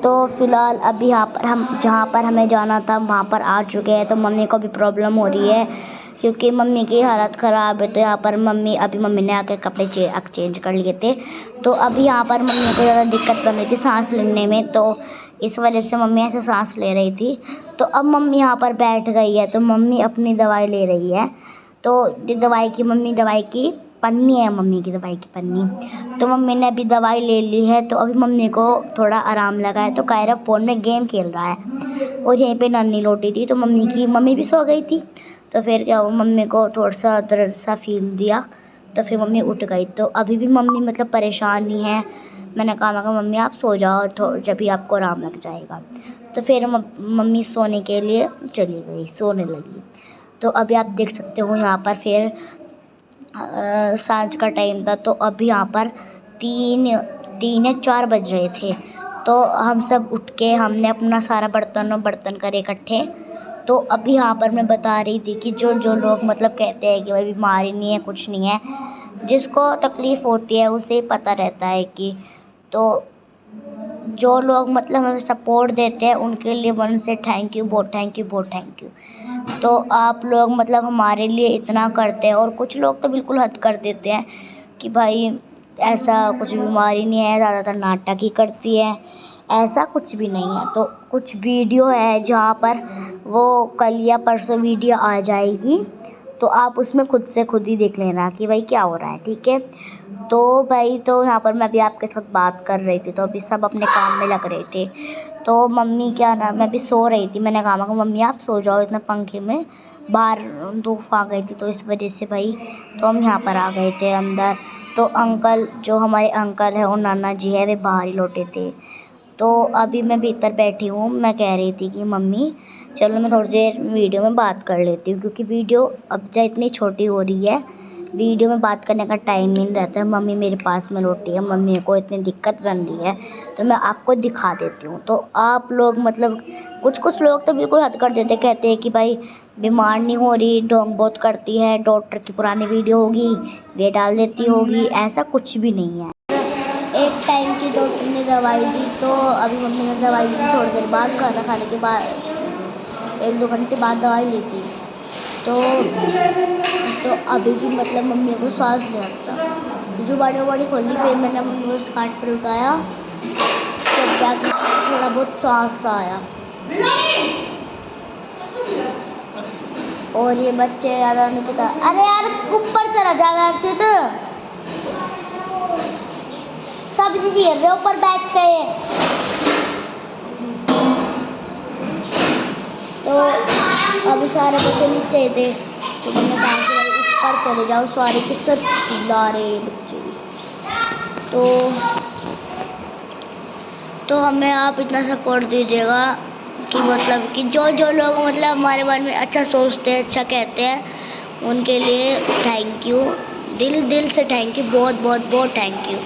तो फ़िलहाल अभी यहाँ पर हम जहाँ पर हमें जाना था वहाँ पर आ चुके हैं। तो मम्मी को भी प्रॉब्लम हो रही है क्योंकि मम्मी की हालत ख़राब है। तो यहाँ पर मम्मी ने आके कपड़े चेंज कर लिए थे। तो अभी यहाँ पर मम्मी को ज़्यादा दिक्कत बन रही थी सांस लेने में, तो इस वजह से मम्मी ऐसे सांस ले रही थी। तो अब मम्मी यहाँ पर बैठ गई है, तो मम्मी अपनी दवाई ले रही है। तो दवाई की पन्नी है, मम्मी की दवाई की पन्नी। तो मम्मी ने अभी दवाई ले ली है, तो अभी मम्मी को थोड़ा आराम लगा है। तो कायरा फ़ोन में गेम खेल रहा है और यहीं पे नानी लौटी थी, तो मम्मी भी सो गई थी। तो फिर क्या हुआ, मम्मी को थोड़ा सा दर्द सा फील दिया, तो फिर मम्मी उठ गई। तो अभी भी मम्मी मतलब परेशान ही है। मैंने कहा मम्मी आप सो जाओ, तो जब भी आपको आराम लग जाएगा। तो फिर मम्मी सोने के लिए चली गई, सोने लगी। तो अभी आप देख सकते हो यहाँ पर फिर सांझ का टाइम था। तो अभी यहाँ पर 3 या 4 बज रहे थे। तो हम सब उठ के हमने अपना सारा बर्तन करे इकट्ठे। तो अभी यहाँ पर मैं बता रही थी कि जो लोग मतलब कहते हैं कि भाई बीमारी नहीं है, कुछ नहीं है, जिसको तकलीफ़ होती है उसे पता रहता है कि, तो जो लोग मतलब हमें सपोर्ट देते हैं उनके लिए मन से थैंक यू, बहुत थैंक यू। तो आप लोग मतलब हमारे लिए इतना करते हैं। और कुछ लोग तो बिल्कुल हद कर देते हैं कि भाई ऐसा कुछ बीमारी नहीं है, ज़्यादातर नाटक ही करती है, ऐसा कुछ भी नहीं है। तो कुछ वीडियो है जहाँ पर वो कल या परसों वीडियो आ जाएगी, तो आप उसमें खुद ही देख लेना कि भाई क्या हो रहा है, ठीक है। तो भाई तो यहाँ पर मैं भी आपके साथ बात कर रही थी, तो अभी सब अपने काम में लग रहे थे। तो मम्मी मैं भी सो रही थी। मैंने कहा मम्मी आप सो जाओ, इतना पंखे में बाहर धूप आ गई थी, तो इस वजह से भाई तो हम यहाँ पर आ गए थे अंदर। तो जो हमारे अंकल है और नाना जी है वे बाहर ही लौटे थे। तो अभी मैं भीतर बैठी हूँ। मैं कह रही थी कि मम्मी चलो मैं थोड़ी देर वीडियो में बात कर लेती हूँ, क्योंकि वीडियो अब जब इतनी छोटी हो रही है, वीडियो में बात करने का टाइम नहीं रहता है। मम्मी मेरे पास में लौटी है, मम्मी को इतनी दिक्कत बन रही है, तो मैं आपको दिखा देती हूँ। तो आप लोग मतलब कुछ लोग तो बिल्कुल हद कर देते, कहते हैं कि भाई बीमार नहीं हो रही, ढोंग बहुत करती है, डॉक्टर की पुरानी वीडियो होगी वे डाल देती होगी। ऐसा कुछ भी नहीं है। एक टाइम की डॉक्टर ने दवाई दी, तो अभी मम्मी ने दवाई दी थोड़ी देर बाद, खाना खाने के बाद 1-2 घंटे बाद दवाई ली थी। तो अभी भी मतलब मम्मी को सांस नहीं आता। तो जो बड़ी खोली, फिर मैंने मम्मी को उस खाट पर उठाया, तब जाके थोड़ा बहुत सांस आया। और ये बच्चे ज़्यादा नहीं पता, अरे यार ऊपर चला जाना अच्छे तो सब चीज़ ऊपर बैठ गए। तो अभी सारे बच्चे नीचे थे, तो मैंने कहा कि भाई ऊपर चले जाओ, सारे के सब चिल्ला रहे बच्चे। तो हमें आप इतना सपोर्ट दीजिएगा कि मतलब कि जो लोग मतलब हमारे बारे में अच्छा सोचते हैं, अच्छा कहते हैं, उनके लिए थैंक यू, दिल से थैंक यू, बहुत थैंक यू।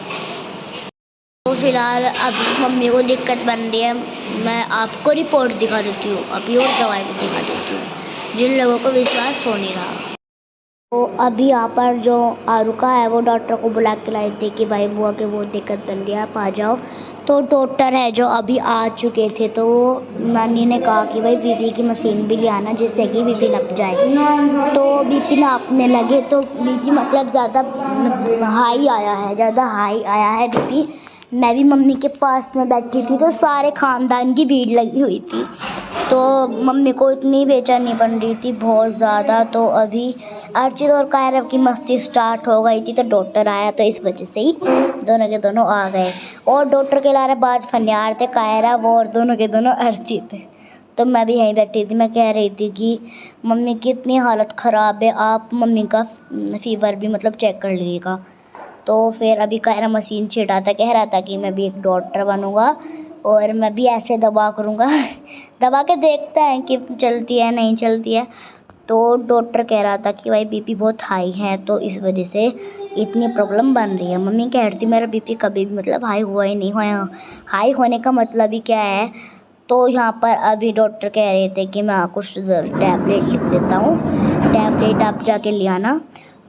तो फिलहाल अभी मम्मी को दिक्कत बन रही है, मैं आपको रिपोर्ट दिखा देती हूँ अभी और दवाई भी दिखा देती हूँ, जिन लोगों को विश्वास हो नहीं रहा। तो अभी यहाँ पर जो आरुका है वो डॉक्टर को बुला के लाई थी कि भाई बुआ के वो दिक्कत बन रही है, आप आ जाओ। तो डॉक्टर है जो अभी आ चुके थे, तो नानी ने कहा कि भाई बीपी की मशीन भी ले आना जिससे कि बीपी नप जाए। तो बीपी नापने लगे, तो बीपी मतलब ज़्यादा हाई आया है बीपी। मैं भी मम्मी के पास में बैठी थी, तो सारे ख़ानदान की भीड़ लगी हुई थी। तो मम्मी को इतनी बेचैनी बन रही थी बहुत ज़्यादा। तो अभी अर्चित और कायरा की मस्ती स्टार्ट हो गई थी, तो डॉक्टर आया, तो इस वजह से ही दोनों के दोनों आ गए। और डॉक्टर के लारे बाज फनियार थे, कायरा वो और दोनों के दोनों अर्चित थे। तो मैं भी यहीं बैठी थी। मैं कह रही थी कि मम्मी की इतनी हालत ख़राब है, आप मम्मी का फीवर भी मतलब चेक कर लीजिएगा। तो फिर अभी कायरा मशीन छेड़ा था, कह रहा था कि मैं भी एक डॉक्टर बनूँगा और मैं भी ऐसे दबा करूँगा दबा के देखता है कि चलती है नहीं चलती है। तो डॉक्टर कह रहा था कि भाई बीपी बहुत हाई है, तो इस वजह से इतनी प्रॉब्लम बन रही है। मम्मी कह रही थी मेरा बीपी कभी भी मतलब हाई हुआ ही नहीं हुआ, हाई होने का मतलब ही क्या है। तो यहाँ पर अभी डॉक्टर कह रहे थे कि मैं कुछ टैबलेट लिख देता हूँ, टैबलेट आप जाके ले आना।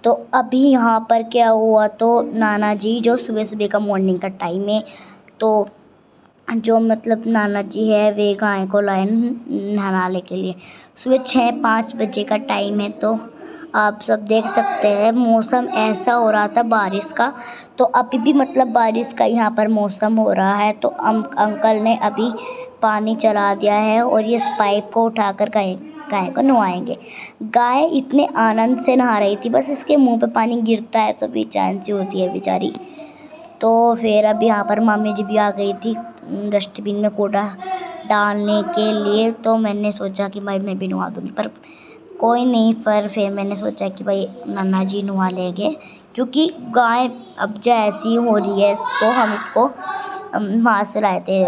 तो अभी यहाँ पर क्या हुआ, तो नाना जी जो सुबह का मॉर्निंग का टाइम है, तो जो मतलब नाना जी है वे गाय को लाए नहलाने के लिए। सुबह 6-5 बजे का टाइम है। तो आप सब देख सकते हैं मौसम ऐसा हो रहा था बारिश का। तो अभी भी मतलब बारिश का यहाँ पर मौसम हो रहा है। तो अंकल ने अभी पानी चला दिया है और ये इस पाइप को उठाकर गाय को नहलाएंगे। गाय इतने आनंद से नहा रही थी, बस इसके मुंह पे पानी गिरता है तो बेचैन सी होती है बेचारी। तो फिर अब यहाँ पर मामी जी भी आ गई थी डस्टबिन में कूड़ा डालने के लिए। तो मैंने सोचा कि भाई मैं भी नहा दूँगी, पर कोई नहीं। पर फिर मैंने सोचा कि भाई नाना जी नहा लेंगे, क्योंकि गाय अब जैसी हो रही है। तो हम इसको वहाँ से लाए थे,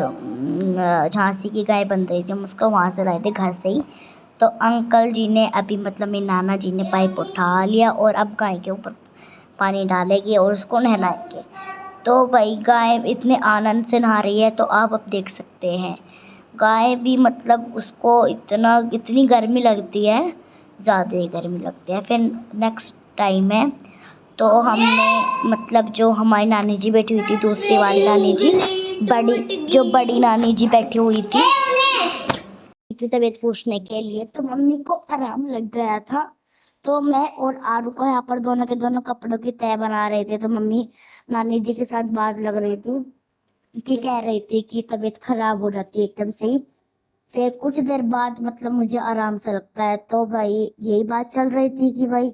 झांसी की गाय बन रही थी, हम उसको वहाँ से लाए थे घर से ही। तो अंकल जी ने अभी मतलब मेरे नाना जी ने पाइप उठा लिया और अब गाय के ऊपर पानी डालेंगे और उसको नहलाएंगे। तो भाई गाय इतने आनंद से नहा रही है, तो आप अब देख सकते हैं गाय भी मतलब उसको इतनी गर्मी लगती है, ज़्यादा ही गर्मी लगती है। फिर नेक्स्ट टाइम है तो हमने मतलब जो हमारी नानी जी बैठी हुई थी, दूसरी वाली नानी जी, बड़ी नानी जी बैठी हुई थी तबीयत पूछने के लिए। तो मम्मी को आराम लग गया था। तो मैं और आरू को यहाँ पर दोनों के दोनों कपड़ों की तह बना रहे थे। तो मम्मी नानी जी के साथ बात लग रही थी कि कह रही थी कि तबीयत खराब हो जाती है एकदम से ही। फिर कुछ देर बाद मतलब मुझे आराम सा लगता है। तो भाई यही बात चल रही थी कि भाई,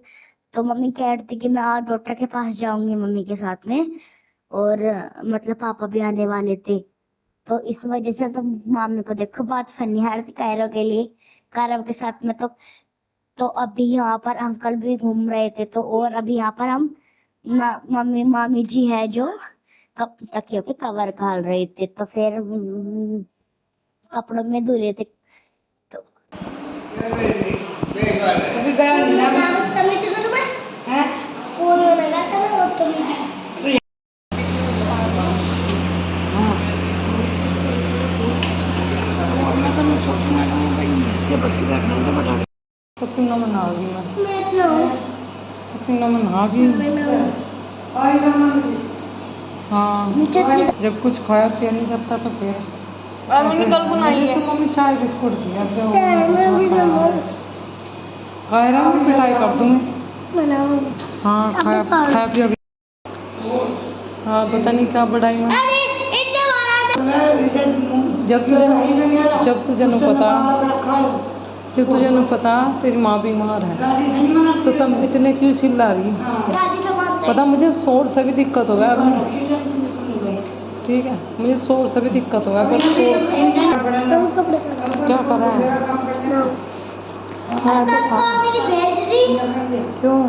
तो मम्मी कह रही थी कि मैं आज डॉक्टर के पास जाऊंगी मम्मी के साथ में, और मतलब पापा भी आने वाले थे। तो इस वजह से तो मामी को देखो बात फनी है कायरों के लिए, कायरों के साथ में। तो अभी यहाँ पर अंकल भी घूम रहे थे। तो और अभी यहाँ पर हम मम्मी मामी जी है जो तकियों पे कवर डाल रहे थे। तो फिर कपड़ों में धुले थे। तो पसीना में नहा गई पसीना में नहा गई। हाँ, जब कुछ खाया पिया नहीं जाता तो फिर कल बनाई है मम्मी चाय बिस्कुट दिया। खाया पिटाई कर दूँ। हाँ खाया पिया। हाँ पता नहीं क्या बढ़ाई है। जब तुझे न पता तेरी माँ बीमार है तो तुम इतने क्यों चिल्ला रही है? पता मुझे शोर से भी दिक्कत हो गया अभी, ठीक है, मुझे शोर से भी दिक्कत हो गया। पर क्या कर रहा है? क्यों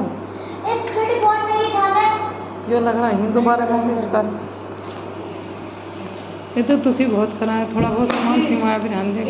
जो लग रहा है दोबारा मैसेज कर। ये तो दुखी बहुत करा है, थोड़ा बहुत सामान सिमाया भी ध्यान दे।